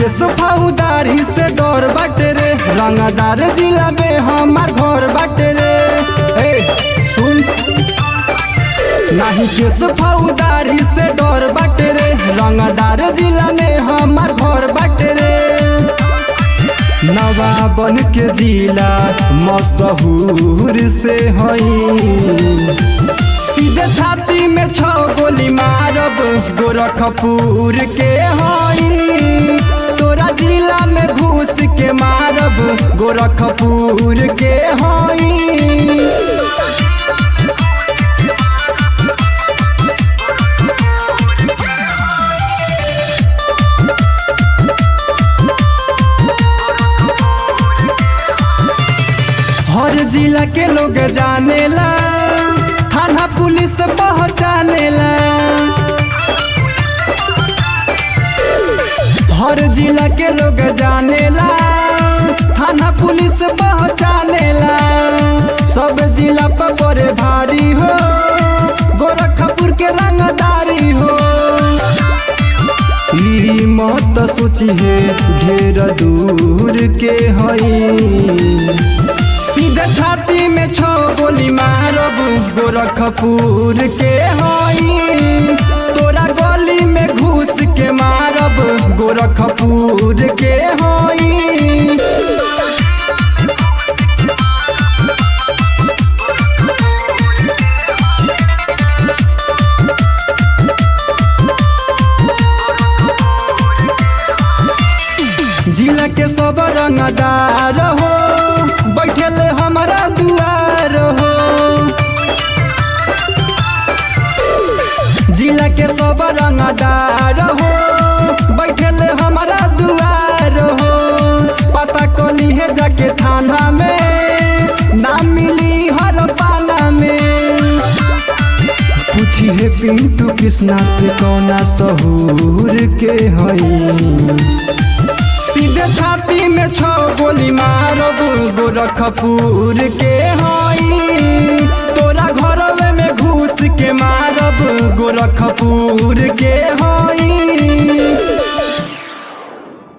केस फौदारी से डर बाटे रे, रंगदार जिला में हमार घर बाटे रे। ए सुन, नहीं केस फौदारी से डर बाटे रे, रंगदार जिला में हमार घर बाटे रे। नवाबन के जिला मशहूर से हई, सीधे छाती में 6 गोली मारब गोरखपुर के हई। तोरा जिला में घुस के मारब गोरखपुर के हई। हर जिला के लोग जानेला, थाना पुलिस पहचानेला। हर जिला के लोग जानेला, थाना पुलिस पहचानेला। सब जिला पर बड़े भारी हो, गोरखपुर के रंगदारी हो। ई मत सोची है ढेर दूर के हई, सीधे छाती में 6 गोली मारब गोरखपुर के हई। तोरा गली में घुस के मारब गोरखपुर के हई। जिला के सब रंगदार हो, बैठले हमारा दुआर हो। जिला के सब रंगदार हो, बैठले हमारा दुआर हो। पता कली है जाके थाना में, नाम मिली हर पाना में। पूछी है पिंटू कृष्णा से कौना सहूर के हई, सीधे छाती में 6 गोली मारब गोरखपुर के हई। तोरा घर में घुस के मारब गोरखपुर के हई।